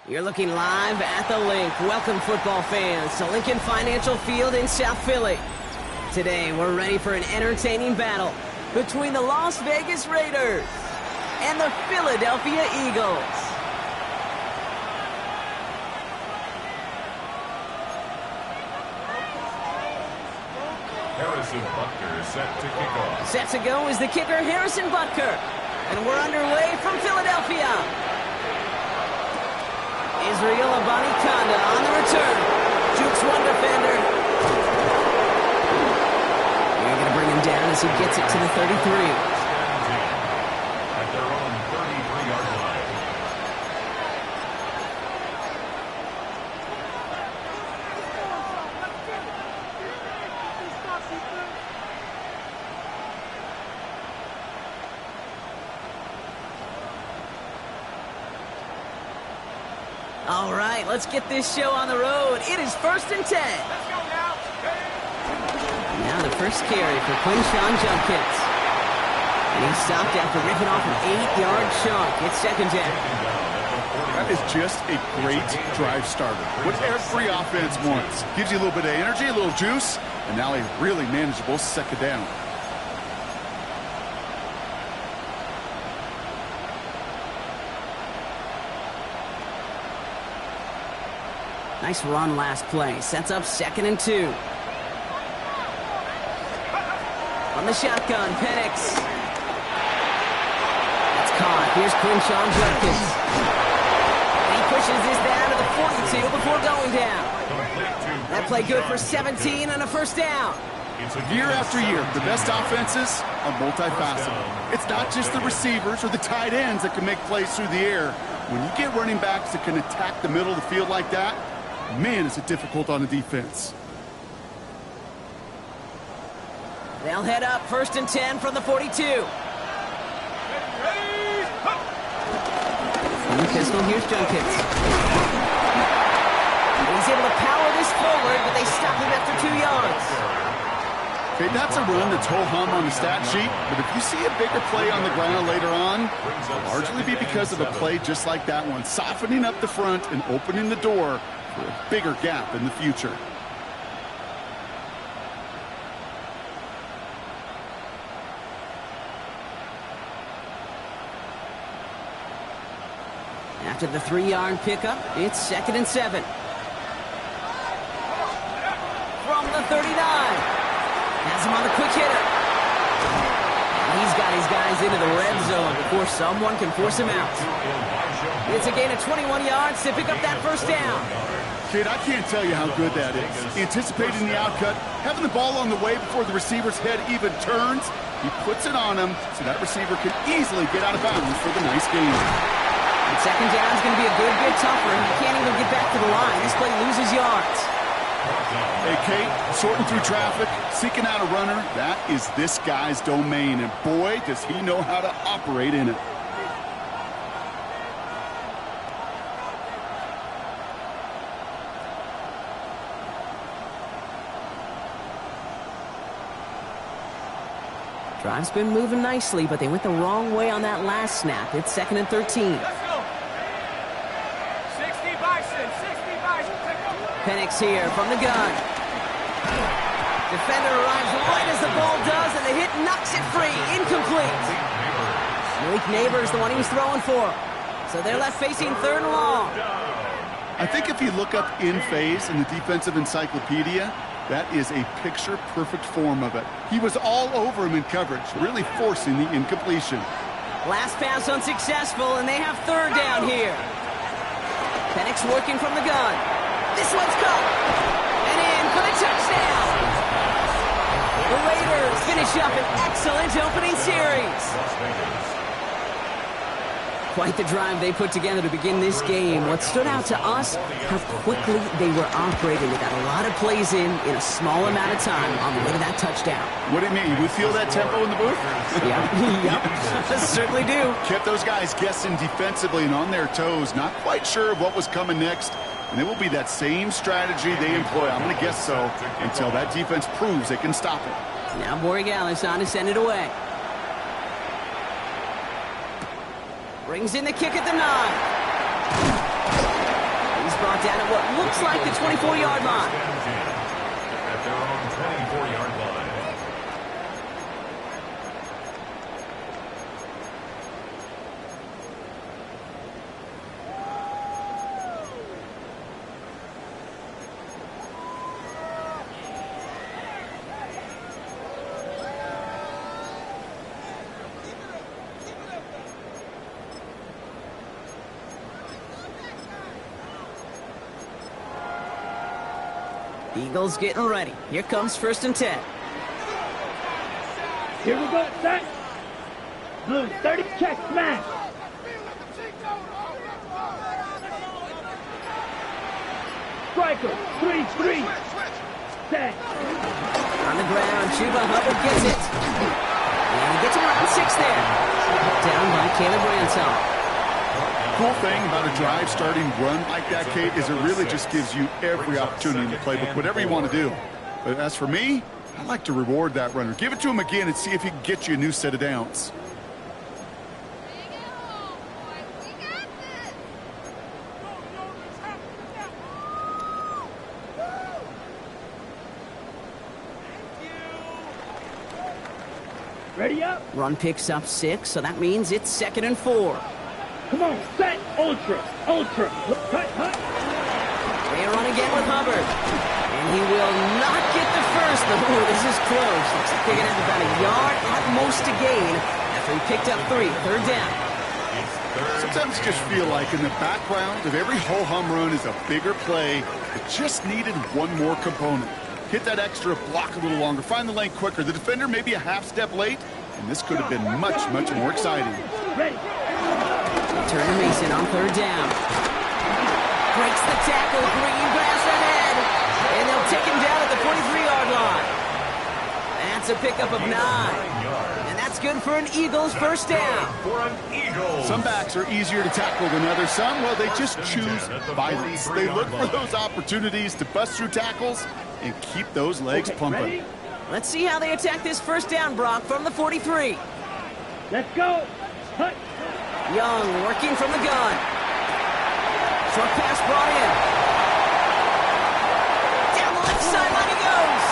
You're looking live at the Link. Welcome, football fans, to Lincoln Financial Field in South Philly. Today, we're ready for an entertaining battle between the Las Vegas Raiders and the Philadelphia Eagles. Harrison Butker is set to kick off. Set to go is the kicker, Harrison Butker. And we're underway from Philadelphia. Israel Abanikanda on the return. Jukes one defender. They're going to bring him down as he gets it to the 33. At their own 33-yard line. All right, let's get this show on the road. It is 1st and 10. Now the first carry for Quinshon Judkins. And he's stopped after ripping off an 8-yard chunk. It's 2nd down. That is just a great drive starter. What every offense wants. Gives you a little bit of energy, a little juice, and now a really manageable 2nd down. Nice run last play. Sets up 2nd and 2. On the shotgun, Penix. It's caught. Here's Quinshon Judkins. He pushes this down to the 42 before going down. That play good for 17 and a 1st down. Year after year, the best offenses are multifaceted. It's not just the receivers or the tight ends that can make plays through the air. When you get running backs that can attack the middle of the field like that, man, is it difficult on the defense. They'll head up 1st and 10 from the 42. In the pistol, here's Judkins. He's able to power this forward, but they stop him after 2 yards. Okay, that's a run that's ho-hum on the stat sheet, but if you see a bigger play on the ground later on, it'll largely be because of a play just like that one, softening up the front and opening the door for a bigger gap in the future. After the 3-yard pickup, it's 2nd and 7. From the 39. Has him on the quick hitter. And he's got his guys into the red zone before someone can force him out. It's a gain of 21 yards to pick up that 1st down. Kid, I can't tell you how good that is. Anticipating the outcut, having the ball on the way before the receiver's head even turns, he puts it on him so that receiver can easily get out of bounds for the nice gain. And 2nd down is going to be a good bit tougher. He can't even get back to the line. This play loses yards. Hey, Kate, sorting through traffic, seeking out a runner, that is this guy's domain, and boy, does he know how to operate in it. Drive's been moving nicely, but they went the wrong way on that last snap. It's 2nd and 13. Let's go. 60 Bison, 60 Bison. Penix here from the gun. Defender arrives right as the ball does, and the hit knocks it free. Incomplete. Malik Neighbors, the one he was throwing for. So they're left facing 3rd and long. I think if you look up in phase in the defensive encyclopedia, that is a picture-perfect form of it. He was all over him in coverage, really forcing the incompletion. Last pass unsuccessful, and they have 3rd down here. Penix working from the gun. This one's caught. And in for the touchdown. The Raiders finish up an excellent opening series. Quite the drive they put together to begin this game. What stood out to us, how quickly they were operating. They got a lot of plays in a small amount of time on the way to that touchdown. What do you mean? We feel that tempo in the booth? Yep, certainly do. Kept those guys guessing defensively and on their toes, not quite sure of what was coming next. And it will be that same strategy they employ, I'm going to guess so, until that defense proves they can stop it. Now Borregales on to send it away. Brings in the kick at the 9. He's brought down at what looks like the 24-yard line. At their own 24-yard line. Eagles getting ready. Here comes 1st and 10. Here we go, set. Blue, 30, check, smash. Striker, 3-3. Set. On the ground, Chuba Hubbard gets it. And he gets around 6 there. Down by Caleb Ransall. Cool thing about a drive starting run like that, Kate, is it really just gives you every opportunity in the playbook, whatever you want to do. But as for me, I like to reward that runner. Give it to him again and see if he can get you a new set of downs. Ready up. Run picks up 6, so that means it's 2nd and 4. Come on, set, ultra. Cut. They run again with Hubbard. And he will not get the first. Oh, this is close. Looks like they're going to have about a yard at most to gain after he picked up 3. 3rd down. Sometimes you just feel like in the background of every ho-hum run is a bigger play that just needed one more component. Hit that extra block a little longer. Find the lane quicker. The defender maybe a half step late, and this could have been much, much more exciting. Ready. Turn to Mason on 3rd down. Breaks the tackle, green grass ahead. And they'll take him down at the 43-yard line. That's a pickup of 9. And that's good for an Eagles 1st down. For an Eagles. Some backs are easier to tackle than others. Some, well, they just choose violence. They look for those opportunities to bust through tackles and keep those legs pumping. Ready? Let's see how they attack this 1st down, Brock, from the 43. Let's go. Cut. Young working from the gun. Short pass brought in. Down the left sideline he goes.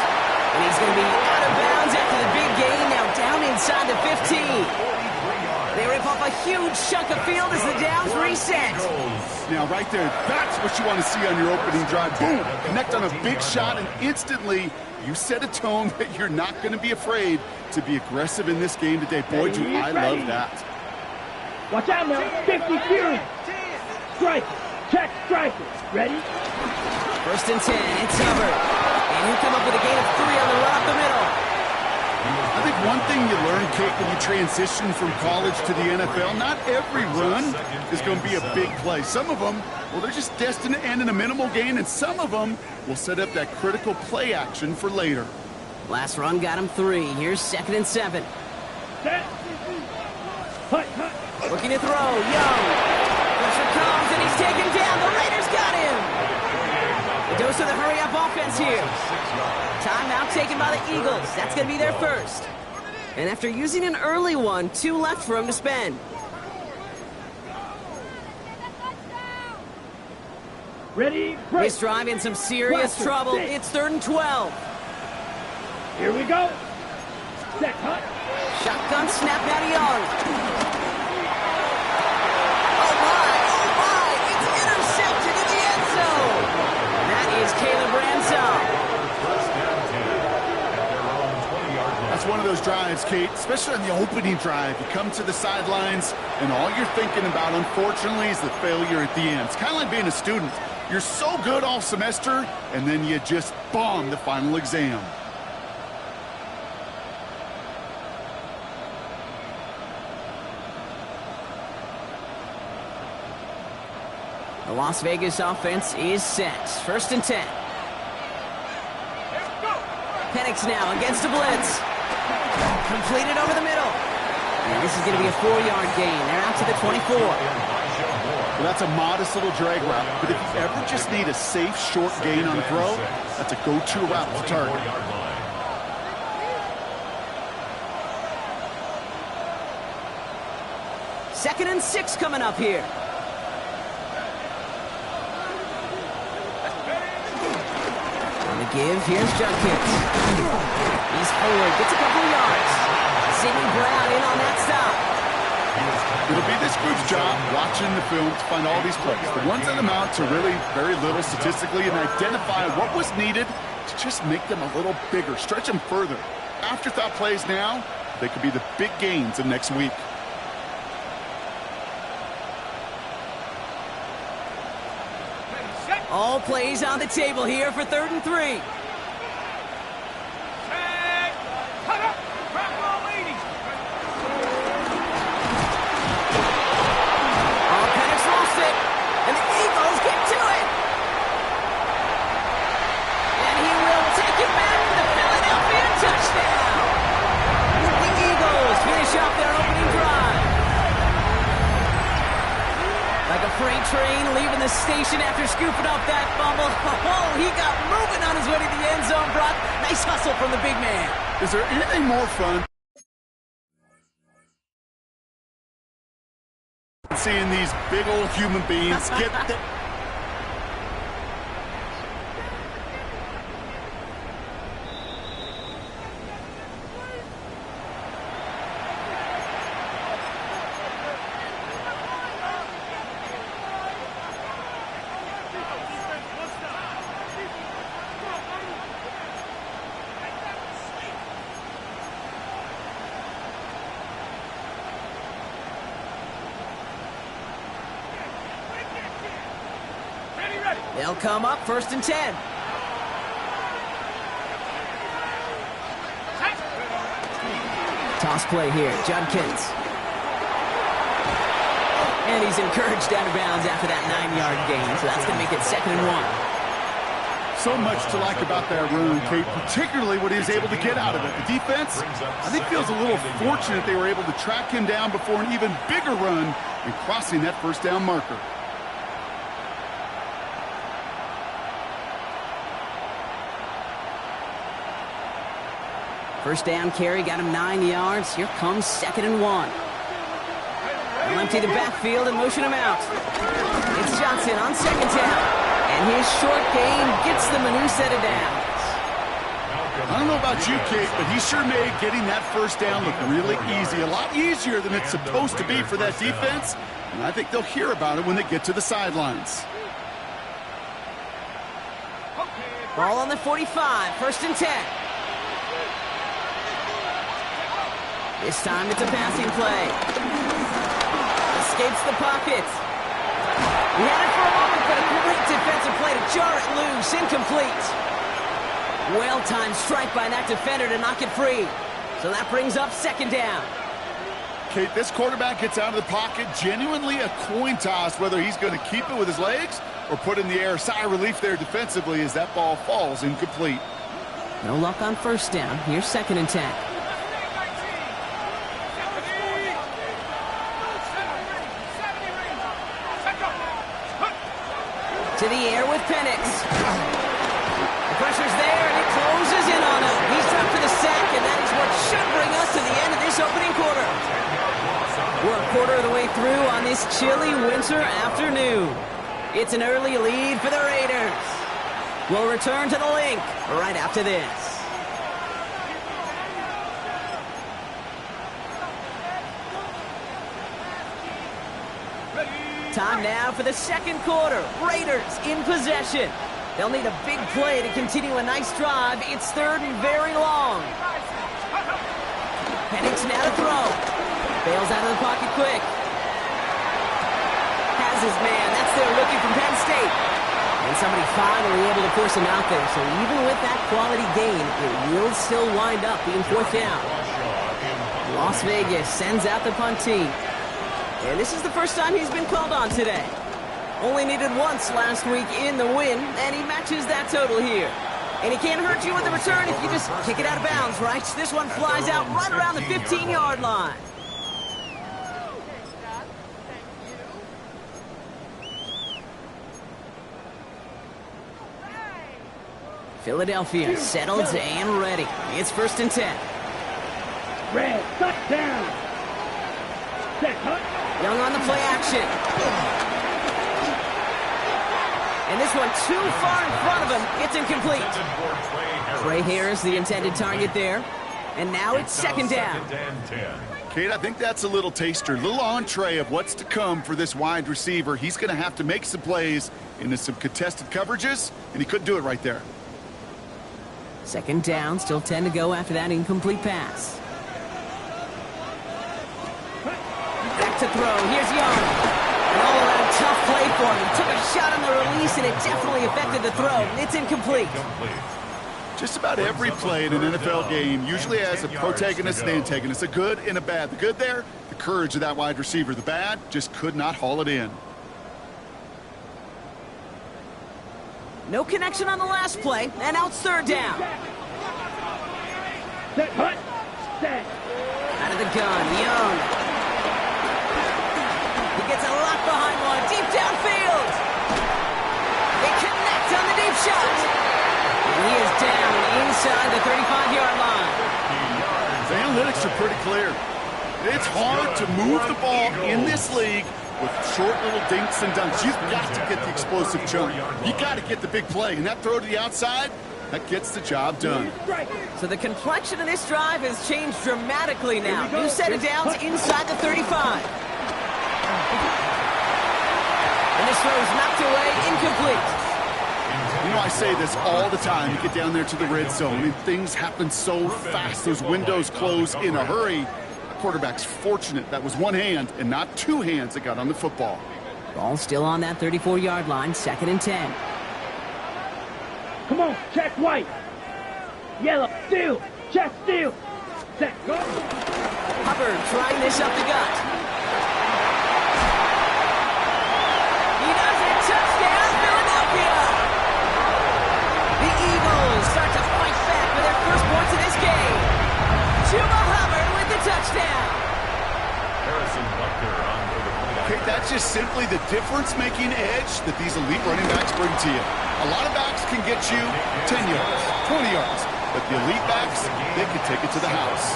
And he's going to be out of bounds after the big gain. Now down inside the 15. They rip off a huge chunk of field as the downs reset. Now, right there, that's what you want to see on your opening drive. Boom! Connect on a big shot, and instantly you set a tone that you're not going to be afraid to be aggressive in this game today. Boy, do I love that. Watch out now. 50 Fury. Striker. Check striker. Ready? 1st and 10. It's Hubbard. And he'll come up with a gain of 3 on the run up the middle. I think one thing you learn, Kate, when you transition from college to the NFL, not every run is going to be a big play. Some of them, well, they're just destined to end in a minimal gain, and some of them will set up that critical play action for later. Last run got him 3. Here's 2nd and 7. Set. Cut. Looking to throw. Young. Pressure comes, and he's taken down. The Raiders got him. A dose of the hurry-up offense here. Timeout taken by the Eagles. That's going to be their first. And after using an early one, 2 left for him to spend. Ready? Break. This drive in some serious trouble. It's 3rd and 12. Here we go. Set. Cut. Shotgun snap now to Young. Caleb Ransall. That's one of those drives, Kate, especially on the opening drive. You come to the sidelines, and all you're thinking about, unfortunately, is the failure at the end. It's kind of like being a student. You're so good all semester, and then you just bomb the final exam. The Las Vegas offense is set. First and 10. Penix now against a blitz. Completed over the middle. And this is going to be a 4-yard gain. They're out to the 24. Well, that's a modest little drag route, but if you ever just need a safe, short gain on a throw, that's a go-to route to target. Second and 6 coming up here. On the give, here's Judkins. He's forward, gets a couple of yards. Sidney Brown in on that stop. It'll be this group's job watching the film to find all these plays. The ones that amount to really very little statistically and identify what was needed to just make them a little bigger, stretch them further. Afterthought plays now, they could be the big gains of next week. All plays on the table here for 3rd and 3. Train leaving the station after scooping up that fumble. Oh, he got moving on his way to the end zone, Brock. Nice hustle from the big man. Is there anything more fun than seeing these big old human beings get the... They'll come up 1st and 10. Toss play here, Judkins. And he's encouraged out of bounds after that 9-yard gain, so that's going to make it 2nd and 1. So much to like about that run, Kate, particularly what he was able to get out of it. The defense, I think, feels a little fortunate they were able to track him down before an even bigger run and crossing that 1st down marker. First down carry got him 9 yards. Here comes 2nd and 1. They'll empty the backfield and motion him out. It's Johnson on 2nd down. And his short gain gets them a new set of downs. I don't know about you, Kate, but he sure made getting that 1st down look really easy. A lot easier than it's supposed to be for that defense. And I think they'll hear about it when they get to the sidelines. Ball on the 45. 1st and 10. This time it's a passing play. Escapes the pocket. He had it for a moment, but a great defensive play to jar it loose. Incomplete. Well-timed strike by that defender to knock it free. So that brings up 2nd down. Kate, this quarterback gets out of the pocket. Genuinely a coin toss whether he's going to keep it with his legs or put in the air. Sigh of relief there defensively as that ball falls incomplete. No luck on 1st down. Here's 2nd and 10. To the air with Penix. The pressure's there, and it closes in on him. He's dropped for the sack, and that is what should bring us to the end of this opening quarter. We're a quarter of the way through on this chilly winter afternoon. It's an early lead for the Raiders. We'll return to the link right after this. Time now for the 2nd quarter. Raiders in possession. They'll need a big play to continue a nice drive. It's 3rd and very long. Penix now to throw. Bails out of the pocket quick. Has his man. That's their rookie from Penn State. And somebody finally able to force him out there. So even with that quality gain, it will still wind up being 4th down. Las Vegas sends out the punt team. And this is the first time he's been called on today. Only needed once last week in the win, and he matches that total here. And he can't hurt you with the return if you just kick it out of bounds, right? This one flies out right around the 15-yard line. Philadelphia settled and ready. It's 1st and 10. Red, touchdown. Set, hut. Young on the play action. And this one too far in front of him. It's incomplete. Trey Harris, the intended target there. And now it's 2nd down. Kate, I think that's a little taster, a little entree of what's to come for this wide receiver. He's going to have to make some plays into some contested coverages, and he couldn't do it right there. 2nd down, still 10 to go after that incomplete pass. Back to throw. Here's Young. An all-around tough play for him. Took a shot on the release, and it definitely affected the throw. It's incomplete. Just about every play in an NFL game usually has a protagonist and antagonist, a good and a bad. The good there, the courage of that wide receiver. The bad, just could not haul it in. No connection on the last play, and now it's 3rd down. Set, hut. Set. Out of the gun, Young. He gets a lock behind one, deep downfield. They connect on the deep shot. And he is down inside the 35-yard line. The analytics are pretty clear. It's hard to move the ball in this league with short little dinks and dunks. You've got to get the explosive jump. You got to get the big play. And that throw to the outside, that gets the job done. So the complexion of this drive has changed dramatically now. New set of downs inside the 35. And this throw is knocked away, incomplete. You know, I say this all the time. You get down there to the red zone, and things happen so fast. Those windows close in a hurry. The quarterback's fortunate that was one hand and not two hands that got on the football. Ball still on that 34-yard line, 2nd and 10. Come on, check white. Yellow, steal. Check steal. Set, go. Hubbard trying this up the gut. He does it. Touchdown, Philadelphia. The Eagles start to fight back for their first points of this game. Chuba Hubbard with the touchdown. Harrison Butker on for the play. Okay, that's just simply the difference-making edge that these elite running backs bring to you. A lot of backs can get you 10 yards, 20 yards, but the elite backs, they can take it to the house.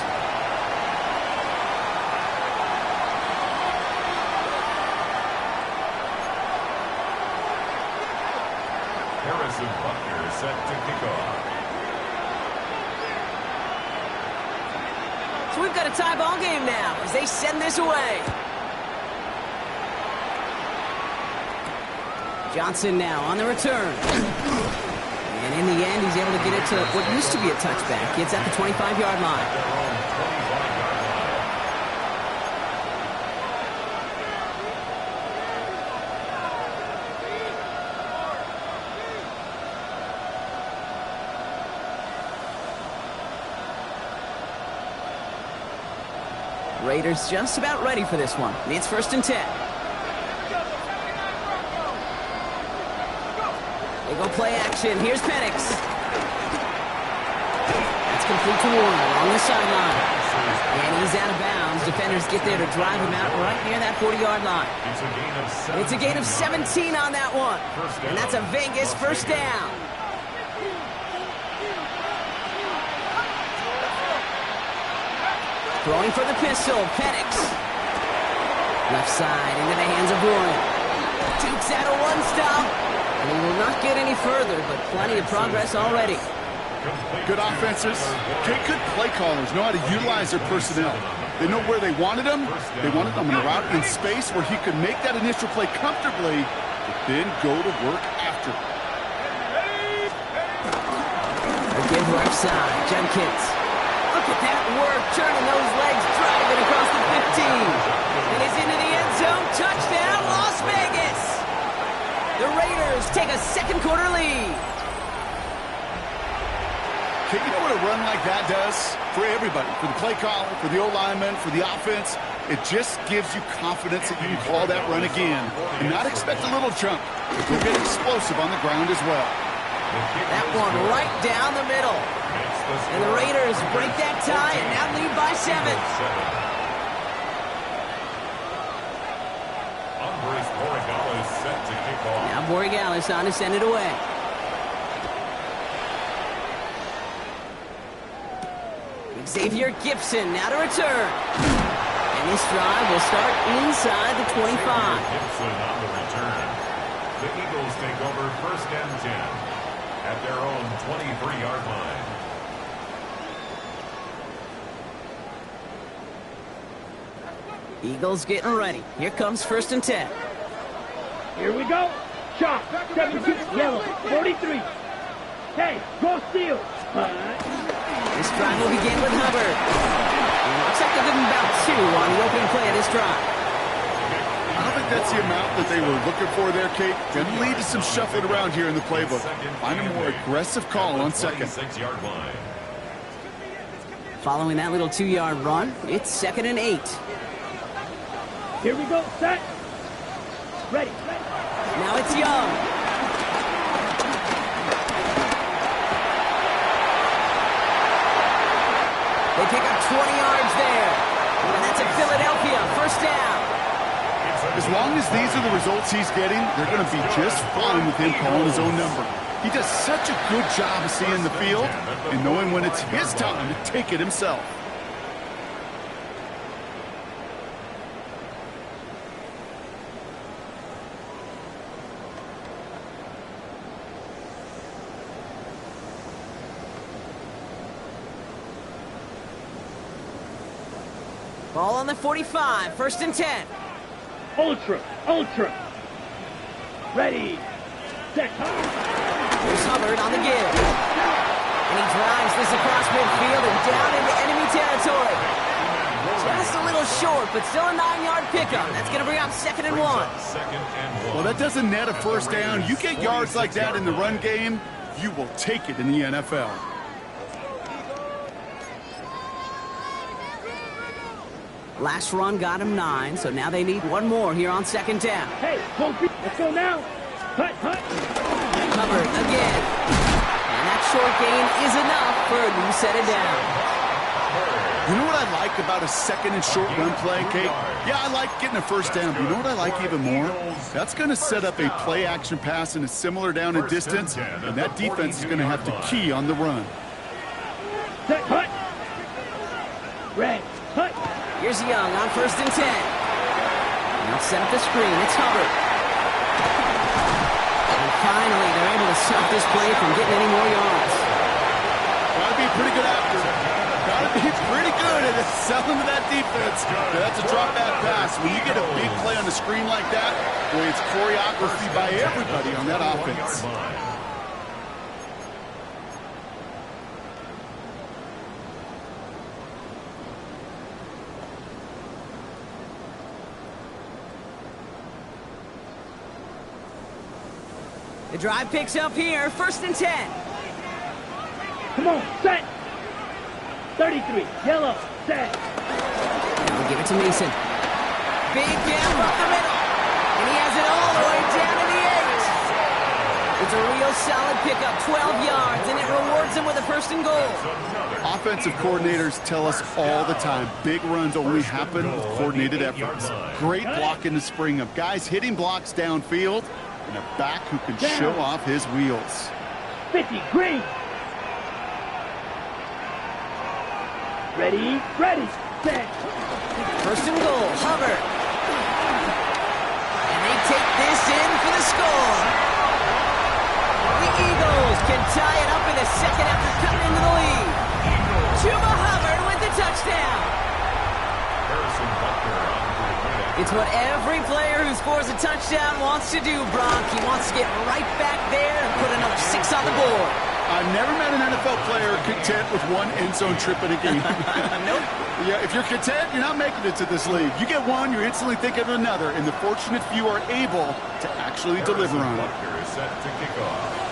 Harrison Butker set to kick off. So we've got a tie ball game now as they send this away. Johnson now on the return. And in the end, he's able to get it to what used to be a touchback. It's at the 25-yard line. Raiders just about ready for this one. It's 1st and 10. They go play action. Here's Penix. That's complete to Warner along the sideline. And he's out of bounds. Defenders get there to drive him out right near that 40-yard line. It's a gain of 17 on that one. And that's a Vegas 1st down. Throwing for the pistol, Penix. Left side into the hands of Warren. Dukes out a one-stop. And he will not get any further, but plenty of progress already. Good offenses, good play callers know how to utilize their personnel. They know where they wanted them. They wanted them in a route in space where he could make that initial play comfortably, but then go to work after. Again, left side, Jenkins. Look at that work, turning those legs, driving across the 15. And it's into the end zone. Touchdown, Las Vegas. The Raiders take a second-quarter lead. You know what a run like that does for everybody, for the play caller, for the O-lineman, for the offense? It just gives you confidence that you can call that run again and not expect a little chunk, but go get explosive on the ground as well. That one right down the middle. And the Raiders break that tie and now lead by 7. Andres Borregales set to kick off. Now Borregales on to send it away. Xavier Gipson now to return. And this drive will start inside the 25. Gibson on the return. The Eagles take over 1st and 10 at their own 23-yard line. Eagles getting ready. Here comes 1st and 10. Here we go. Sharp, 72, yellow, 43. Hey, go steal. This drive will begin with Hubbard. And looks like they'll give him about 2 on the opening play of this drive. I don't think that's the amount that they were looking for there, Kate. Going to lead to some shuffling around here in the playbook. Find a more aggressive call on 2nd. 26-yard line. Following that little 2-yard run, it's 2nd and 8. Here we go, set. Ready. Now it's Young. They pick up 20 yards there. And that's a Philadelphia 1st down. As long as these are the results he's getting, they're going to be just fine with him calling his own number. He does such a good job of seeing the field and knowing when it's his time to take it himself. Ball on the 45, 1st and 10. Ultra. Ready. Set. Here's Hubbard on the give. And he drives this across midfield and down into enemy territory. Just a little short, but still a 9-yard pickup. That's going to bring up 2nd and 1. Well, that doesn't net a 1st down. You get yards like that in the run game, you will take it in the NFL. Last run got him 9, so now they need 1 more here on 2nd down. Hey, let's go now. Hut. Hubbard again. And that short gain is enough for a new set of downs. You know what I like about a 2nd and short run play, Kate? Yeah, I like getting a 1st down, but you know what I like even more? That's going to set up a play-action pass in a similar down and distance, and that defense is going to have to key on the run. Set, hut. Red, hut. Here's Young on 1st and 10. Now set up the screen. It's Hubbard. And finally, they're able to stop this play from getting any more yards. Gotta be a pretty good actor. Gotta be pretty good at selling to that defense. That's a drop back pass. When you get a big play on the screen like that, boy, it's choreography by everybody on that offense. The drive picks up here, 1st and 10. Come on, set. 33, yellow, set. We'll give it to Mason. Big down up the middle. And he has it all the way down to the 8. It's a real solid pickup, 12 yards, and it rewards him with a 1st and goal. Offensive coordinators tell us all the time, big runs only happen with coordinated efforts. Great block in the spring of guys hitting blocks downfield, and a back who can show off his wheels. 50, green. Ready, set. 1st and goal, Hubbard. And they take this in for the score. The Eagles can tie it up in the 2nd after cutting into the lead. Chuba Hubbard with the touchdown. It's what every player who scores a touchdown wants to do, Brock. He wants to get right back there and put another 6 on the board. I've never met an NFL player content with 1 end zone trip in a game. Nope. Yeah, if you're content, you're not making it to this league. You get one, you're instantly thinking of another, and the fortunate few are able to actually deliver on it. Is set to kick off.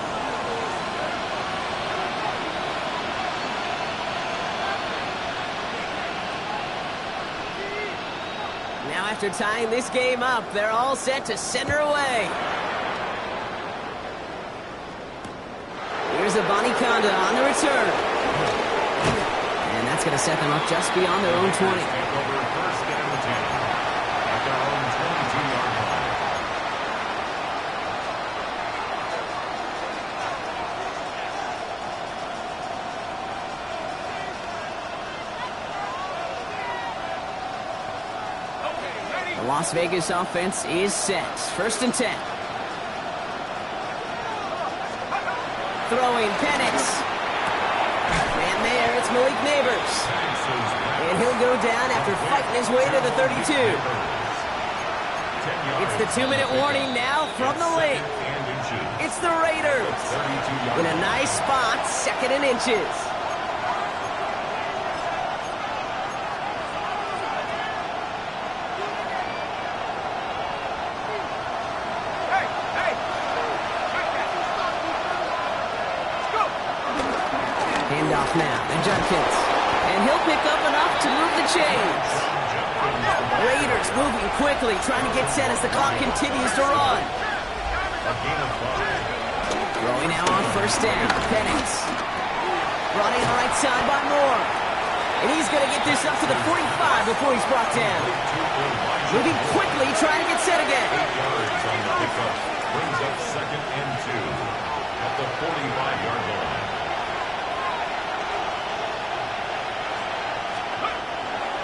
after tying this game up, they're all set to send her away. Here's a Bonnie-Conda on the return. And that's going to set them up just beyond their own 20. Take over first and 10 at their own 22-yard line. The Las Vegas offense is set. First and 10. Throwing Penix. And there, it's Malik Neighbors. And he'll go down after fighting his way to the 32. It's the 2-minute warning now from the link. It's the Raiders. In a nice spot, 2nd and inches. Handoff now, and Judkins. And he'll pick up enough to move the chains. Raiders moving quickly, trying to get set as the clock continues to run. Throwing now on first down, Penix. Brought in right side by Moore. And he's going to get this up to the 45 before he's brought down. Moving quickly, trying to get set again. 8 yards on the pickup. Brings up 2nd and 2 at the 45-yard line.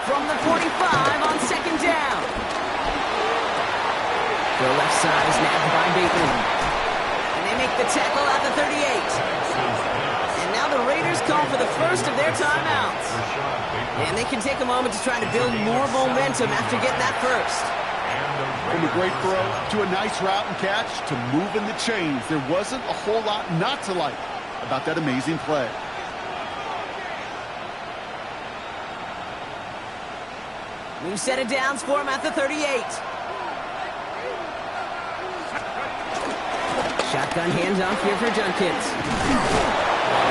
From the 45 on 2nd down. The left side is nabbed by Bateman. And they make the tackle at the 38. And now the Raiders call for the first of their timeouts. And they can take a moment to try to build more momentum after getting that first. From a great throw to a nice route and catch to moving the chains, there wasn't a whole lot not to like about that amazing play. New set of downs for him at the 38. Shotgun handoff here for Judkins.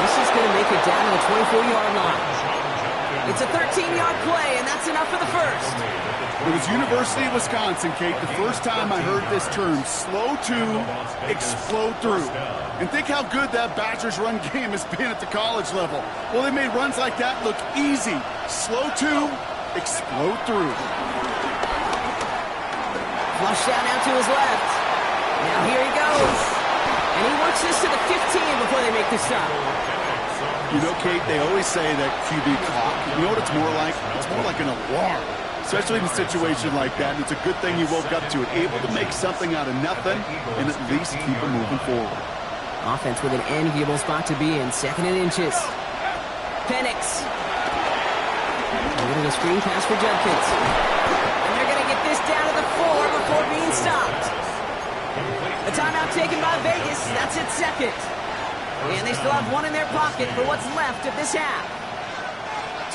This is going to make it down to the 24-yard line. It's a 13-yard play, and that's enough for the first. It was University of Wisconsin, Kate, the first time I heard this term, slow to explode through. And think how good that Badgers run game has been at the college level. Well, they made runs like that look easy. Slow to explode through. Flush down out to his left. Now here he goes. And he works this to the 15 before they make the stop. You know, Kate, they always say that QB clock. You know what it's more like? It's more like an alarm. Especially in a situation like that. And it's a good thing you woke up to it. Able to make something out of nothing and at least keep it moving forward. Offense with an enviable spot to be in. 2nd and inches. Penix. A little screen pass for Judkins. And they're going to get this down to the 4 before being stopped. The timeout taken by Vegas. That's its 2nd. And they still have one in their pocket for what's left of this half.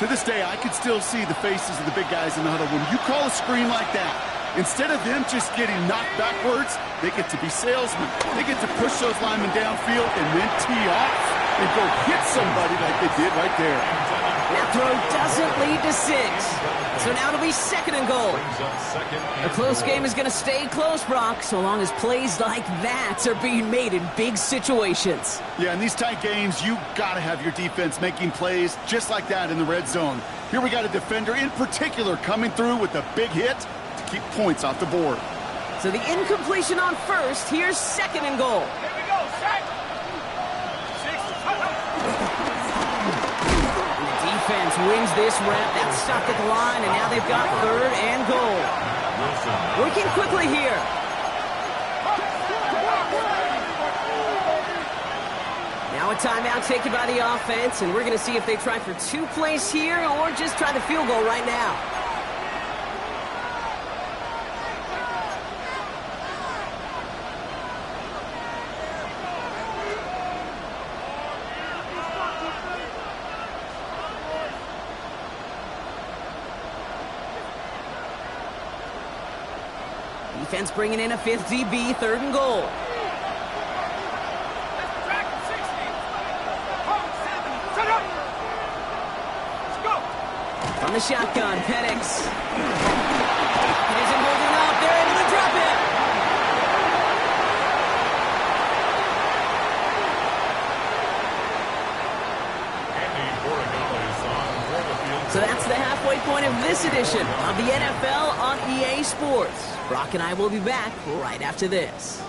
To this day, I can still see the faces of the big guys in the huddle. When you call a screen like that, instead of them just getting knocked backwards, they get to be salesmen. They get to push those linemen downfield and then tee off and go hit somebody like they did right there. That throw doesn't lead to 6. So now it'll be 2nd and goal. A close game is going to stay close, Brock, so long as plays like that are being made in big situations. Yeah, in these tight games, you got to have your defense making plays just like that in the red zone. Here we got a defender in particular coming through with a big hit to keep points off the board. So the incompletion on first. Here's 2nd and goal. Here we go, set. 6. Defense wins this rep. That's stopped at the line, and now they've got 3rd and goal. Working quickly here. Now a timeout taken by the offense, and we're going to see if they try for 2 plays here or just try the field goal right now. Defense bringing in a 5th DB, 3rd and goal. From the shotgun, Penix. He isn't holding up. They're able to drop it. So that's the halfway point of this edition of the NFL on EA Sports. Brock and I will be back right after this.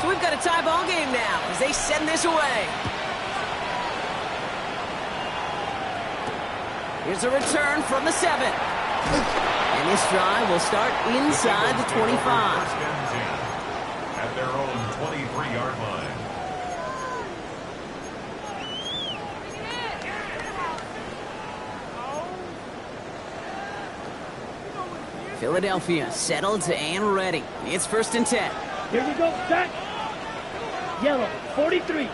So we've got a tie ball game now as they send this away. Here's a return from the 7. And this drive will start inside the 25. At their own 23-yard line. Philadelphia settled and ready. It's 1st and 10. Here we go, set. Yellow, 43.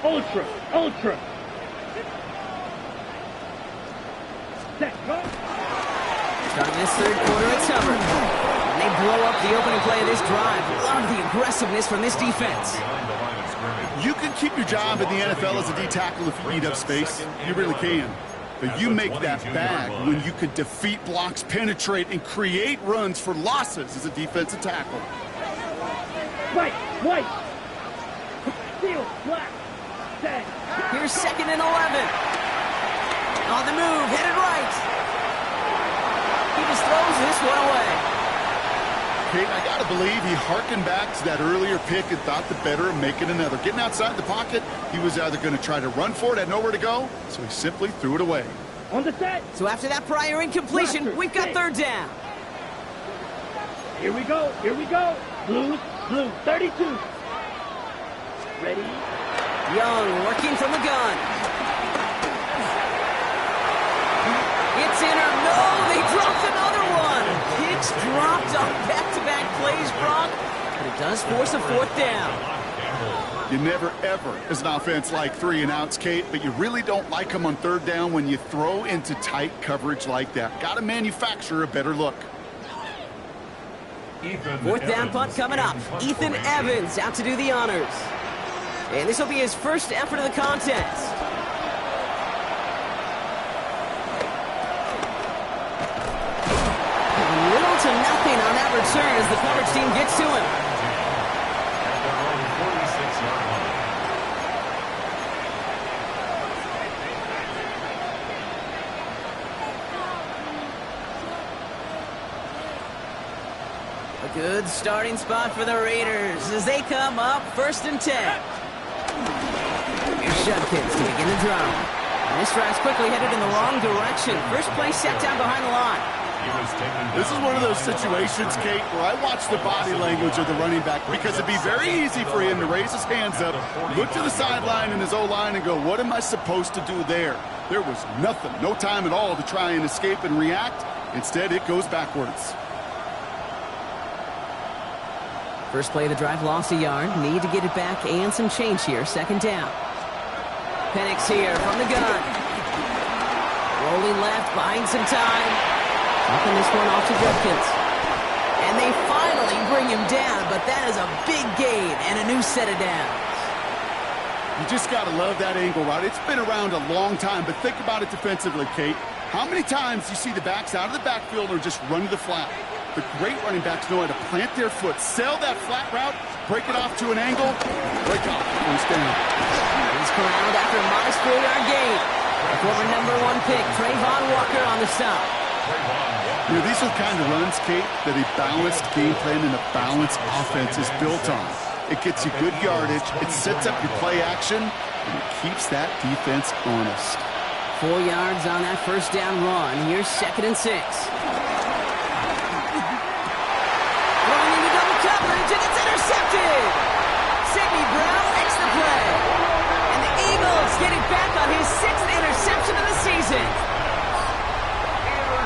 Ultra. Set, go. Starting this 3rd quarter, it's Hubbard. And they blow up the opening play of this drive. Love the aggressiveness from this defense. You can keep your job in the NFL as a D-tackle if you eat up space. You really can. But you make that bag when you can defeat blocks, penetrate, and create runs for losses as a defensive tackle. White. Steel, black. Set. Here's 2nd and 11. On the move, headed right. He just throws this one away. Kate, I got to believe he harkened back to that earlier pick and thought the better of making another. Getting outside the pocket, he was either going to try to run for it, had nowhere to go, so he simply threw it away. On the set. So after that prior incompletion, we've got 3rd down. Here we go. Blue, 32. Ready. Young working from the gun. It's in or no, they dropped another one. Picks dropped on back-to-back plays, Brock. But it does force a 4th down. You never, ever, as an offense, like 3 and outs, Kate, but you really don't like them on 3rd down when you throw into tight coverage like that. Got to manufacture a better look. 4th down punt coming up. Ethan Evans out to do the honors. And this will be his first effort of the contest. Little to nothing on that return as the coverage team gets to him. At their own 46-yard line. A good starting spot for the Raiders as they come up 1st and 10. Here's Judkins to begin the drive. And this drive's quickly headed in the wrong direction. First play set down behind the line. This is one of those situations, Kate, where I watch the body language of the running back because it'd be very easy for him to raise his hands up, look to the sideline in his O-line and go, what am I supposed to do there? There was nothing, no time at all to try and escape and react. Instead, it goes backwards. First play of the drive lost a yard. Need to get it back and some change here. 2nd down. Penix here from the gun. Rolling left, buying some time. Dropping this one off to Judkins. And they finally bring him down, but that is a big gain and a new set of downs. You just got to love that angle route. It's been around a long time, but think about it defensively, Kate. How many times do you see the backs out of the backfield or just run to the flat? The great running backs know how to plant their foot, sell that flat route, break it off to an angle, break off, goes down. He's corralled after a modest 4-yard gain. The former #1 pick, Trayvon Walker on the stop. You know, these are the kind of runs, Kate, that a balanced game plan and a balanced offense is built on. It gets you good yardage, it sets up your play action, and it keeps that defense honest. 4 yards on that 1st down run. Here's 2nd and 6. Throwing into double coverage, and it's intercepted! Sidney Brown makes the play. And the Eagles get it back on his 6th interception of the season.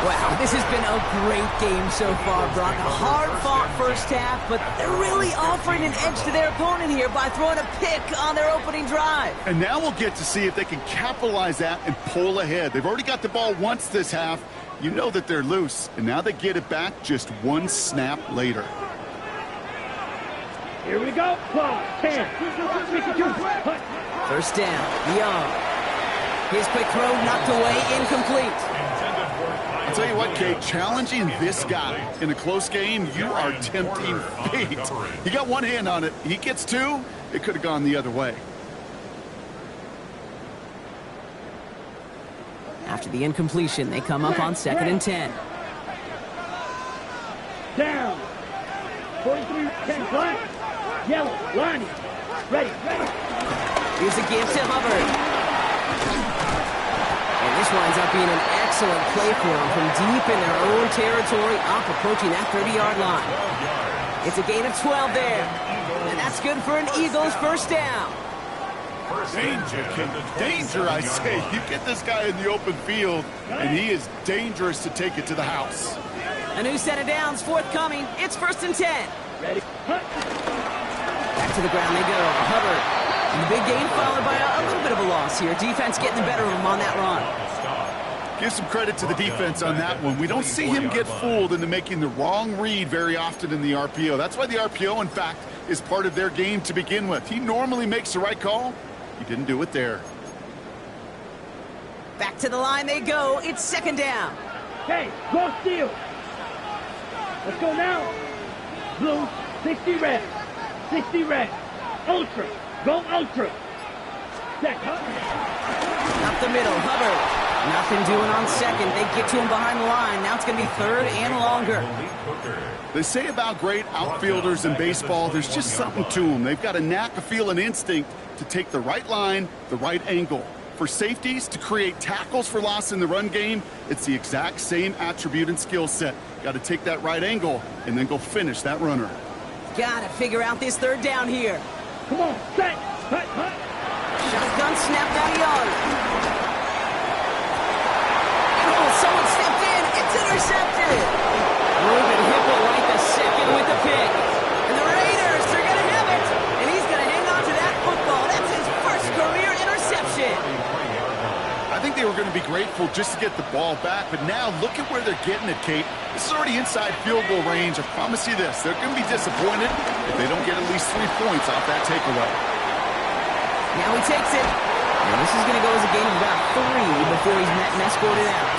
Wow, this has been a great game so far, Brock. A hard-fought first half, but they're really offering an edge to their opponent here by throwing a pick on their opening drive. And now we'll get to see if they can capitalize that and pull ahead. They've already got the ball once this half. You know that they're loose, and now they get it back just one snap later. Here we go. Ball, 10, 52, punt. First down, Young. His quick throw knocked away, incomplete. I'll tell you what, Kate, challenging this guy in a close game, you are tempting fate. He got one hand on it. He gets two, it could have gone the other way. After the incompletion, they come up on 2nd and 10. Down. 43, 10, punt. Yellow, line. Ready. Here's a give to Hubbard. And this winds up being an excellent play for them from deep in their own territory, up approaching that 30-yard line. It's a gain of 12 there. And that's good for an Eagles first down. Danger, danger, I say. You get this guy in the open field, and he is dangerous to take it to the house. A new set of downs forthcoming. It's 1st and 10. Ready, punt. Back to the ground they go. Hubbard. And the big gain followed by a little bit of a loss here. Defense getting the better of him on that run. Give some credit to the defense on that one. We don't see him get fooled into making the wrong read very often in the RPO. That's why the RPO, in fact, is part of their game to begin with. He normally makes the right call. He didn't do it there. Back to the line they go. It's 2nd down. Hey, go steal. Let's go now. Blue, 60 red. 60 red. Ultra. Go ultra. Set, Up the middle, Hubbard. Nothing doing on 2nd. They get to him behind the line. Now it's going to be 3rd and longer. They say about great outfielders in baseball, there's just something to them. They've got a knack, a feel, an instinct to take the right line, the right angle. For safeties, to create tackles for loss in the run game, it's the exact same attribute and skill set. Got to take that right angle and then go finish that runner. Got to figure out this 3rd down here. Come on, set. Hut. Shotgun snap down Young. Oh, someone stepped in. It's intercepted. Ruben Hipple right the second with the pick. And the Raiders, they're going to have it. And he's going to hang on to that football. That's his first career interception. I think they were going to be grateful just to get the ball back, but now look at where they're getting it, Kate. This is already inside field goal range. I promise you this, they're going to be disappointed if they don't get at least 3 points off that takeaway. Now he takes it. And this is going to go as a gain of about 3 before he's met and escorted out.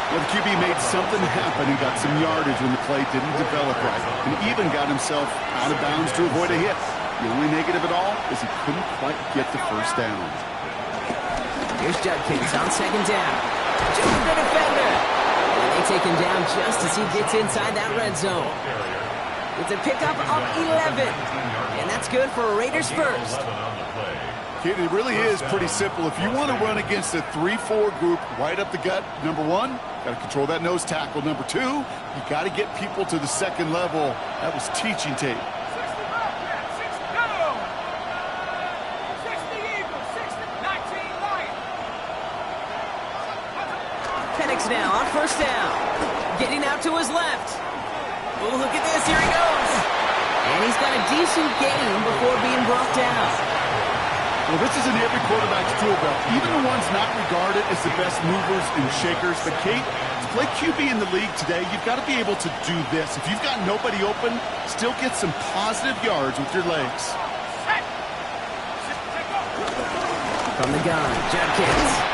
Well, the QB made something happen and got some yardage when the play didn't develop right, and even got himself out of bounds to avoid a hit. The only negative at all is he couldn't quite get the first down. Here's Judkins on 2nd down. Just the defender. And they take him down just as he gets inside that red zone. It's a pickup of 11. And that's good for Raiders first. Kid, it really is pretty simple. If you want to run against a 3-4 group right up the gut, number 1, got to control that nose tackle. Number 2, you got to get people to the 2nd level. That was teaching tape. Now on 1st down. Getting out to his left. Oh, look at this. Here he goes. And he's got a decent gain before being brought down. Well, this is in every quarterback's tool belt. Even the ones not regarded as the best movers and shakers. But, Kate, to play QB in the league today, you've got to be able to do this. If you've got nobody open, still get some positive yards with your legs. From the gun, Judkins.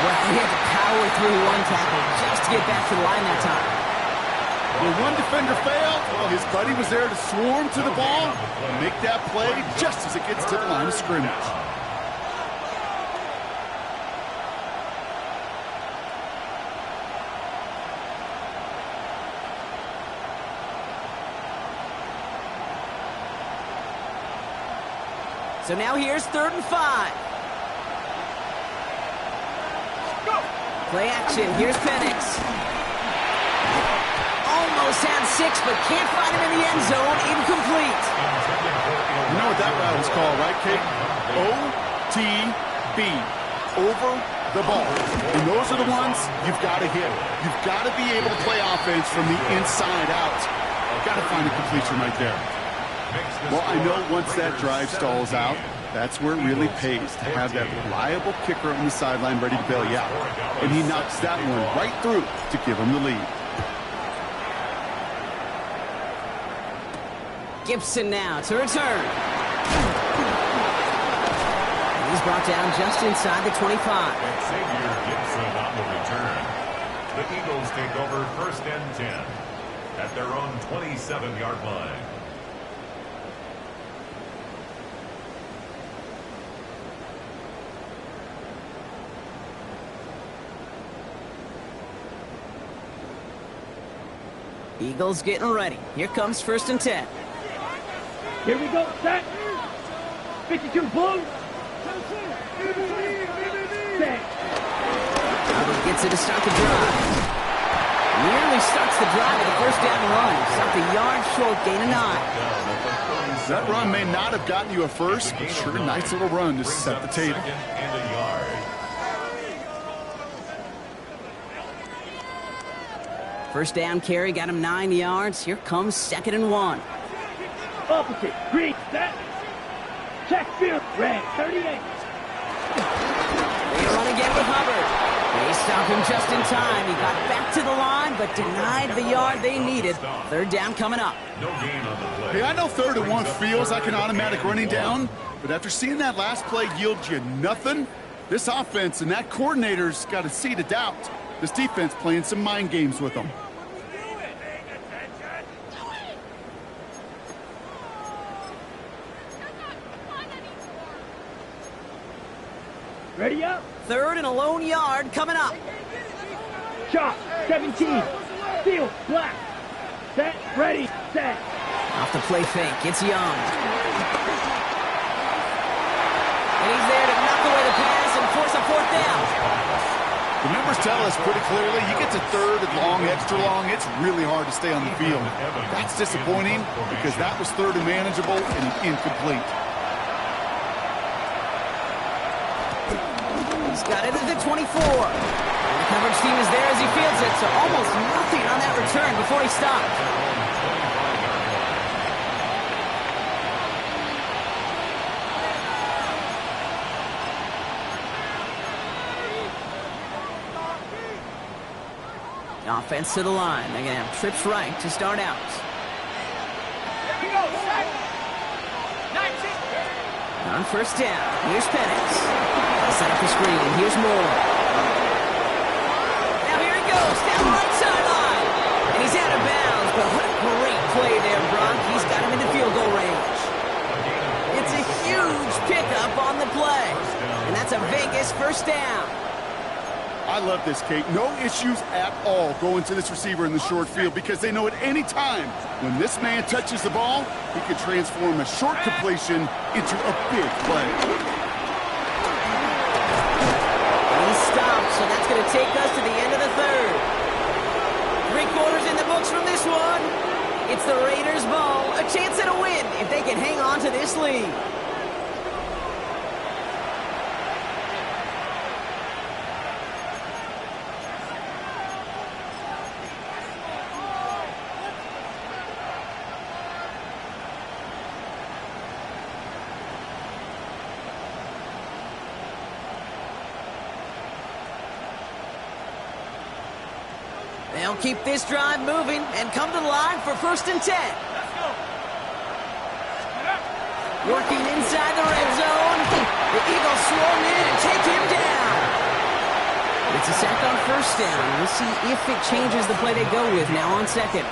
Well, he had to power through one tackle just to get back to the line that time. When one defender failed, well, his buddy was there to swarm to the ball and make that play just as it gets to the line of scrimmage. So now here's 3rd and 5. Play action. Here's Penix. Almost had 6, but can't find him in the end zone. Incomplete. You know what that route is called, right, Kate? OTB. Over the ball. And those are the ones you've got to hit. You've got to be able to play offense from the inside out. Got to find a completion right there. Well, I know once that drive stalls out, that's where it really pays to have that reliable kicker on the sideline ready to bail you out. And he knocks that one right through to give him the lead. Gibson now to return. He's brought down just inside the 25. Xavier Gibson on the return. The Eagles take over 1st and 10 at their own 27-yard line. Eagles getting ready. Here comes 1st and 10. Here we go, set. 52, blue. Set. Hubbard gets it to start the drive. Nearly starts the drive with a 1st down run. Stopped a yard short, gain of 9. That run may not have gotten you a first, but sure, a nice little run to set the table. And a yard. First down carry got him 9 yards. Here comes 2nd and 1. Opposite, green, set. Check field, red, 38. They run again with Hubbard. They stop him just in time. He got back to the line, but denied the yard they needed. 3rd down coming up. No gain on the play. Hey, I know 3rd and 1 feels like an automatic running down, but after seeing that last play yield you nothing, this offense and that coordinator's got a seed of doubt. This defense playing some mind games with them. Ready up. 3rd and a lone yard coming up. Shot, 17. Field, black. Set, ready, set. Off the play fake, it's Young. And he's there to knock away the pass and force a 4th down. The numbers tell us pretty clearly, you get to 3rd and long, extra long, it's really hard to stay on the field. That's disappointing because that was 3rd and manageable and incomplete. He's got it at the 24. And the coverage team is there as he fields it, so almost nothing on that return before he stopped. Offense to the line. They're going to have trips right to start out. On 1st down, here's Penix. Set up the screen. Here's Moore. Now here he goes down the right sideline. And he's out of bounds, but what a great play there, Brock. He's got him into field goal range. It's a huge pickup on the play. And that's a Vegas 1st down. I love this, Kate. No issues at all going to this receiver in the short field because they know at any time when this man touches the ball, he can transform a short completion into a big play. And he stopped, so that's going to take us to the end of the 3rd. 3 quarters in the books from this one. It's the Raiders' ball, a chance at a win if they can hang on to this lead. They'll keep this drive moving and come to the line for 1st and 10. Working inside the red zone. The Eagles swarm in and take him down. It's a sack on 1st down. We'll see if it changes the play they go with now on 2nd.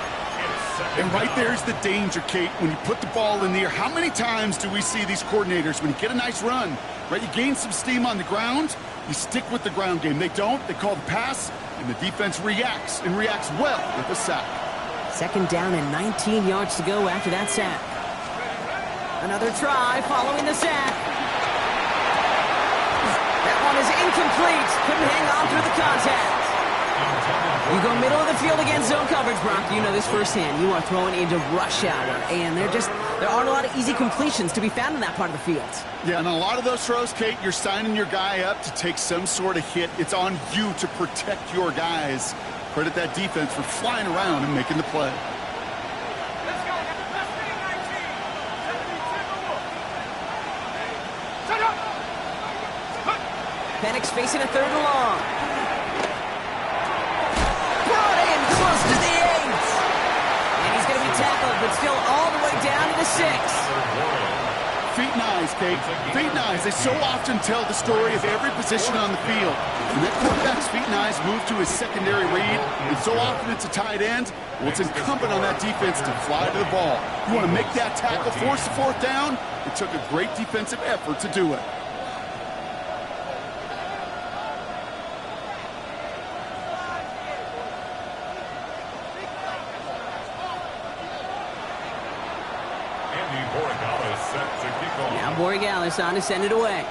And right there's the danger, Kate. When you put the ball in the air, how many times do we see these coordinators, when you get a nice run, right, you gain some steam on the ground, you stick with the ground game. They don't. They call the pass, and the defense reacts, and reacts well with a sack. 2nd down and 19 yards to go after that sack. Another try following the sack. That one is incomplete. Couldn't hang on through the contact. You go middle of the field against zone coverage, Brock. You know this firsthand. You are throwing into rush hour, and there aren't a lot of easy completions to be found in that part of the field. Yeah, and a lot of those throws, Kate, you're signing your guy up to take some sort of hit. It's on you to protect your guys. Credit that defense for flying around and making the play. Penix facing a 3rd and long. Brought in close to the 8. And he's going to be tackled, but still all the way down to the 6. Feet and eyes, Kate. Feet and eyes. They so often tell the story of every position on the field. When that quarterback's feet and eyes move to his secondary read, and so often it's a tight end, well, it's incumbent on that defense to fly to the ball. You want to make that tackle, force the 4th down? It took a great defensive effort to do it. Now Borregales on to send it away.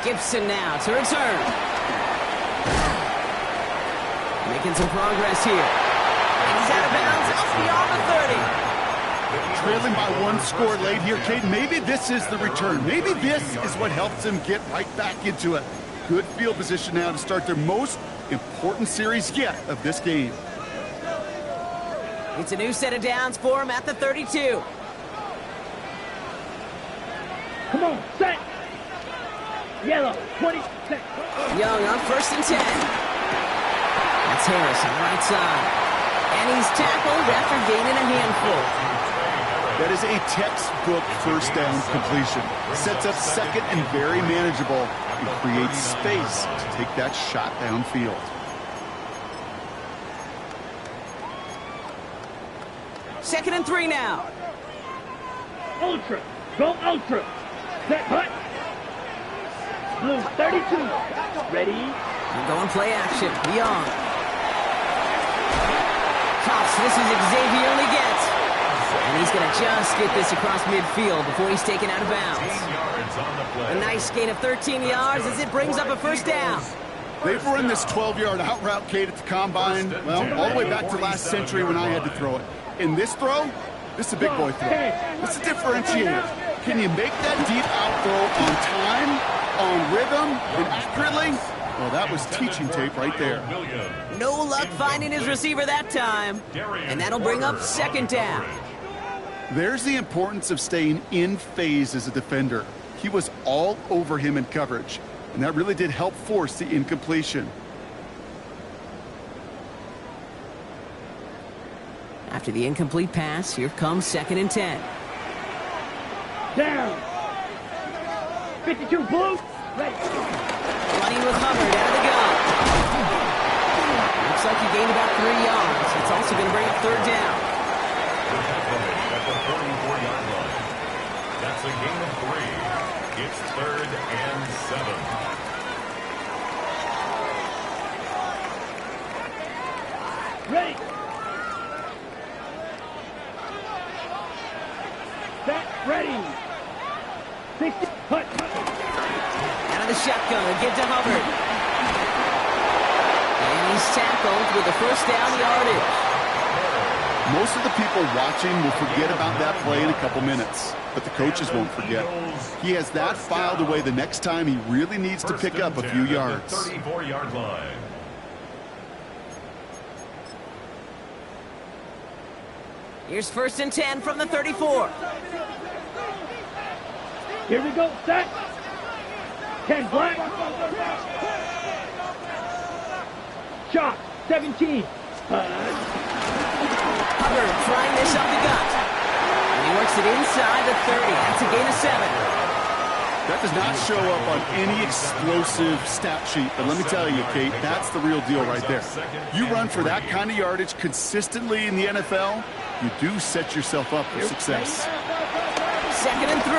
Gibson now to return. Making some progress here. And he's out of bounds up beyond the 30. Trailing by 1 score late here, Kate. Maybe this is the return. Maybe this is what helps them get right back into it. Good field position now to start their most important series yet of this game. It's a new set of downs for him at the 32. Come on, set. Yellow, 20. Set. Young on 1st and 10. That's Harris on the right side. And he's tackled after gaining a handful. That is a textbook 1st down completion. Sets up 2nd and very manageable and creates space to take that shot downfield. Second and 3 now. Ultra. Go ultra. Set, hut. Blue, 32. Ready? We're going play action. Young. Cops, this is Xavier only gets. And he's going to just get this across midfield before he's taken out of bounds. A nice gain of 13 yards as it brings up a 1st down. They've run this 12-yard out route, Kate, at the combine, well, all the way back to last century when I had to throw it. In this throw, this is a big boy throw. It's a differentiator. Can you make that deep out throw on time, on rhythm, and accurately? Well, that was teaching tape right there. No luck finding his receiver that time. And that'll bring up 2nd down. There's the importance of staying in phase as a defender. He was all over him in coverage, and that really did help force the incompletion. After the incomplete pass, here comes 2nd and 10. Down. 52, blue. Ready. Running with Hubbard out of the gun. Looks like he gained about 3 yards. It's also going to bring up 3rd down. At the 44-yard line. That's a gain of 3. It's 3rd and 7. Ready. Set, ready. 60, hut. Out of the shotgun, give to Hubbard. And he's tackled with the 1st down yardage. Most of the people watching will forget about that play in a couple minutes, but the coaches won't forget. He has that filed away the next time he really needs to pick up a few yards. 34-yard line. Here's 1st and 10 from the 34. Here we go, set. 10 black. Shot, 17. Hubbard trying this up the gut. And he works it inside the 30. That's a gain of 7. That does not show up on any explosive stat sheet, but let me tell you, Kate, that's the real deal right there. You run for that kind of yardage consistently in the NFL, you do set yourself up for success. 2nd and 3.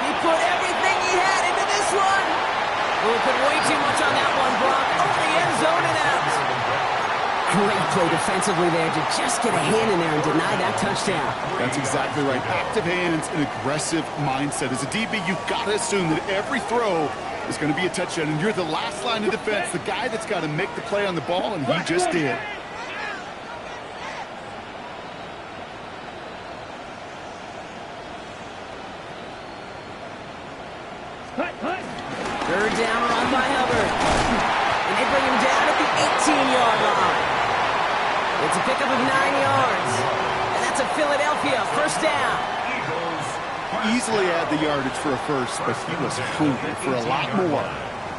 He put everything he had into this one. Oh, put way too much on that one, Brock. Over the end zone and out. Great play defensively there to just get a hand in there and deny that touchdown. That's exactly right. Active hands and aggressive mindset. As a DB, you've got to assume that every throw is going to be a touchdown, and you're the last line of defense, the guy that's got to make the play on the ball, and he just did. Third down run by Hubbard. And they bring him down at the 18-yard line. It's a pickup of 9 yards. And that's a Philadelphia first down. Easily had the yardage for a first, but he was hungry for a lot more.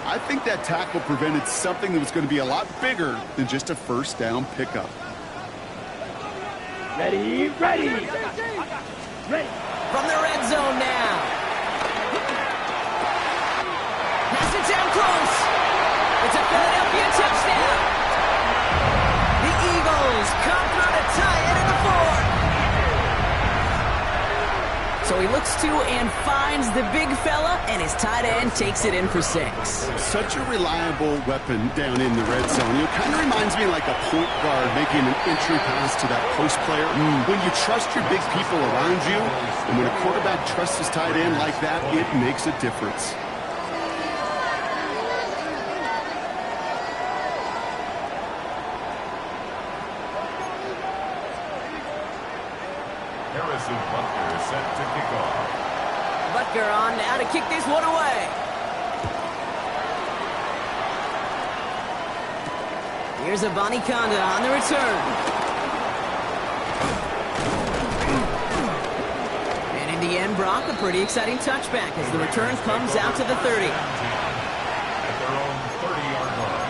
I think that tackle prevented something that was going to be a lot bigger than just a first down pickup. Ready, ready. Ready. From the red zone now. Pass it down close. It's a Philadelphia touchdown. The Eagles come through to tie it in the fourth. So he looks to and finds the big fella, and his tight end takes it in for 6. Such a reliable weapon down in the red zone. It kind of reminds me like a point guard making an entry pass to that post player. When you trust your big people around you, and when a quarterback trusts his tight end like that, it makes a difference. Harrison Butker set to kick off. Butker on now to kick this one away. Here's Abanikanda on the return. And in the end, Brock, a pretty exciting touchback as the return comes out to the 30. At their own 30-yard line.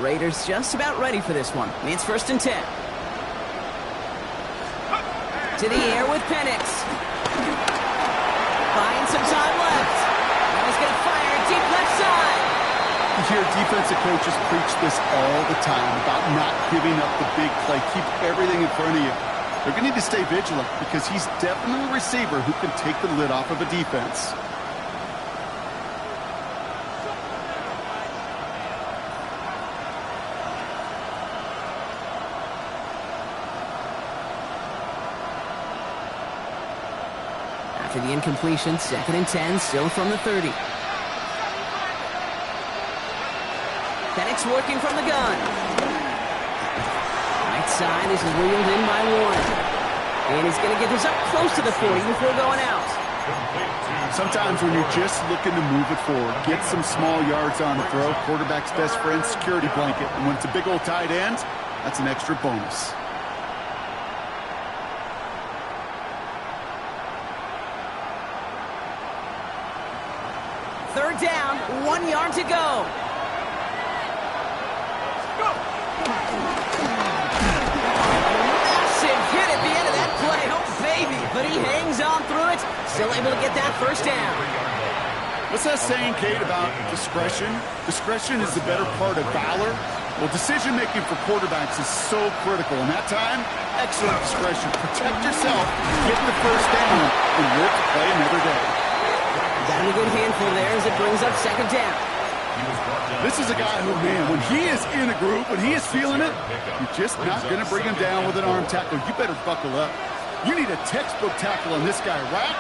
Raiders just about ready for this one. It's 1st and 10. To the air with Penix. Buying some time left. Now he's going to fire deep left side. You hear defensive coaches preach this all the time about not giving up the big play. Keep everything in front of you. They're going to need to stay vigilant because he's definitely a receiver who can take the lid off of a defense. After the incompletion, 2nd and 10, still from the 30. Penix working from the gun. Right side, this is wheeled in by Warren. And he's going to get this up close to the 40 before going out. Sometimes when you're just looking to move it forward, get some small yards on the throw, quarterback's best friend, security blanket. And when it's a big old tight end, that's an extra bonus. Third down, 1 yard to go. Massive hit at the end of that play. Oh, baby. But he hangs on through it. Still able to get that first down. What's that saying, Kate, about discretion? Discretion is the better part of valor. Well, decision-making for quarterbacks is so critical. And that time, excellent discretion. Protect yourself, get the first down, and work to play another day. Got him a good handful there as it brings up 2nd down. This is a guy who, man, when he is in a groove, when he is feeling it, you're just not going to bring him down with an arm tackle. You better buckle up. You need a textbook tackle on this guy. Rack,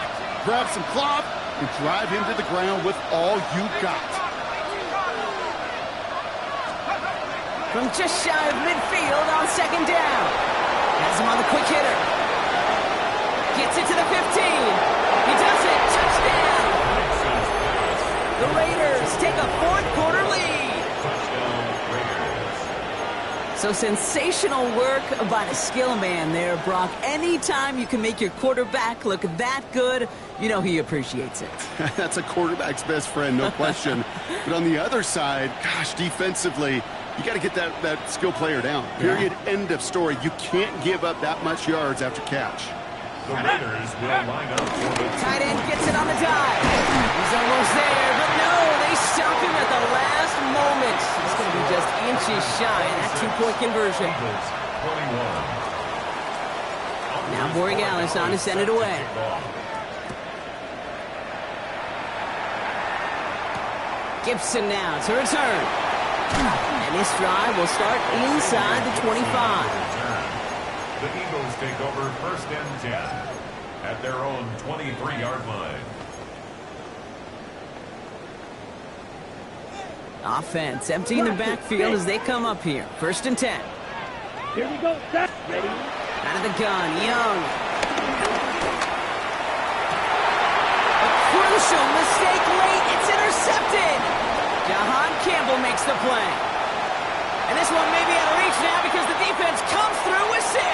grab some cloth, and drive him to the ground with all you got. From just shy of midfield on 2nd down. Has him on the quick hitter. Gets it to the 15. He does it. Touchdown. The Raiders take a 4th quarter lead. So sensational work by the skill man there, Brock. Anytime you can make your quarterback look that good, you know he appreciates it. That's a quarterback's best friend, no question. But on the other side, gosh, defensively, you got to get that skill player down. Period. Yeah. End of story. You can't give up that much yards after catch. The Raiders will line up for the tight end gets it on the dive. He's almost there, but no, they stop him at the last moment. He's going to be just inches conversion. Eagles 21. Now Borregales on to send it away. Gibson now to return. And this drive will start inside the 25. The Eagles take over first and 10 at their own 23-yard line. Offense emptying the backfield as they come up here. First and 10. Here we go. Set. Ready. Out of the gun, Young. A crucial mistake late. It's intercepted. Jahan Campbell makes the play. And this one may be out of reach now because the defense comes through with 6.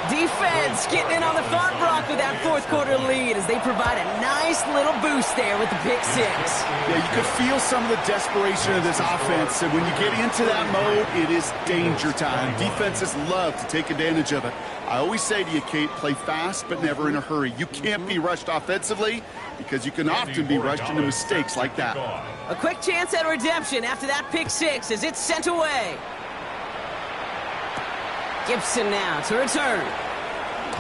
Defense getting in on the Font Bronc with that fourth quarter lead as they provide a nice little boost there with the pick 6. Yeah, you could feel some of the desperation of this offense, and when you get into that mode, it is danger time. Defenses love to take advantage of it. I always say to you, Kate, play fast but never in a hurry. You can't be rushed offensively because you can often be rushed into mistakes like that. A quick chance at redemption after that pick 6 as it's sent away. Gibson now to return.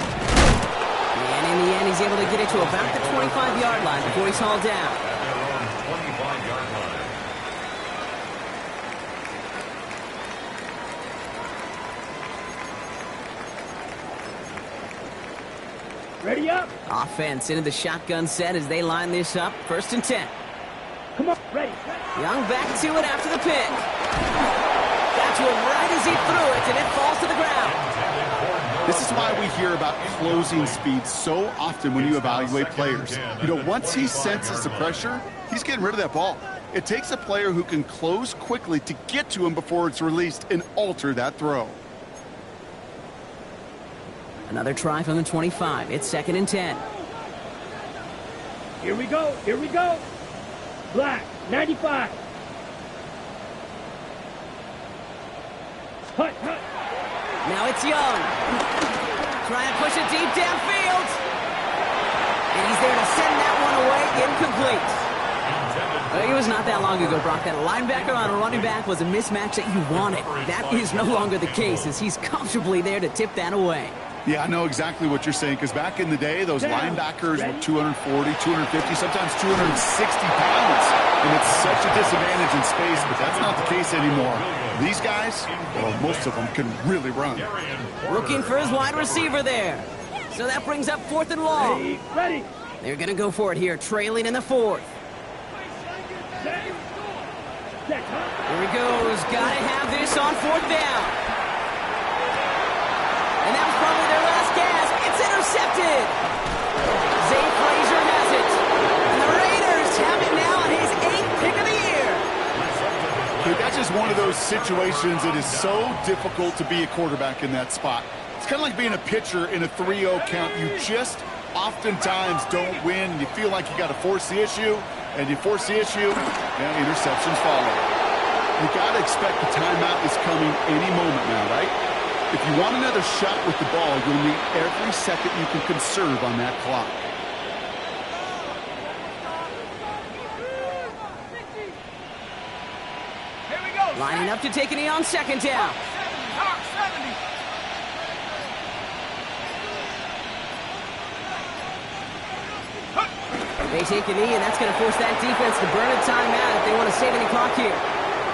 And in the end, he's able to get it to about the 25-yard line before he's hauled down. At their own 25-yard line. Ready up. Offense into the shotgun set as they line this up. First and 10. Come on. Ready. Young back to it after the pick. Got to him right as he threw it, and it falls to the ground. This is why we hear about closing speed so often when you evaluate players. You know, once he senses the pressure, he's getting rid of that ball. It takes a player who can close quickly to get to him before it's released and alter that throw. Another try from the 25. It's second and 10. Here we go. Here we go. Black. 95. Hut, hut. Now it's Young. Try and push it deep downfield. And he's there to send that one away incomplete. It was not that long ago, Brock, that a linebacker on a running back was a mismatch that you wanted. That is no longer the case as he's comfortably there to tip that away. Yeah, I know exactly what you're saying, because back in the day, those linebackers were 240, 250, sometimes 260 pounds. And it's such a disadvantage in space, but that's not the case anymore. These guys, well, most of them can really run. Looking for his wide receiver there. So that brings up fourth and long. Ready. Ready. They're going to go for it here, trailing in the fourth. Set. Set. Here he goes. Got to have this on fourth down. And that was probably their last gasp. It's intercepted. Zay Frazier has it. And the Raiders have it now on his 8th pick of the year. Dude, that's just one of those situations that is so difficult to be a quarterback in that spot. It's kind of like being a pitcher in a 3-0 count. You just oftentimes don't win, and you feel like you got to force the issue, and you force the issue, and interceptions follow. You got to expect the timeout is coming any moment now, right? If you want another shot with the ball, you'll need every second you can conserve on that clock. Here we go. Lining up to take a knee on second down. Hawk 70. They take a knee, and that's going to force that defense to burn a timeout if they want to save any clock here.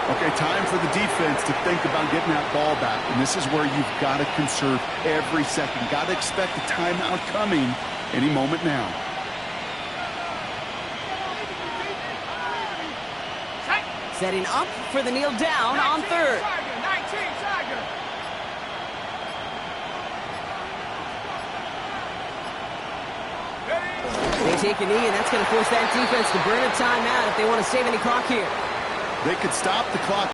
Okay, time for the defense to think about getting that ball back. And this is where you've got to conserve every second. Got to expect the timeout coming any moment now. Setting up for the kneel down on third. They take a knee, and that's going to force that defense to burn a timeout if they want to save any clock here. They could stop the clock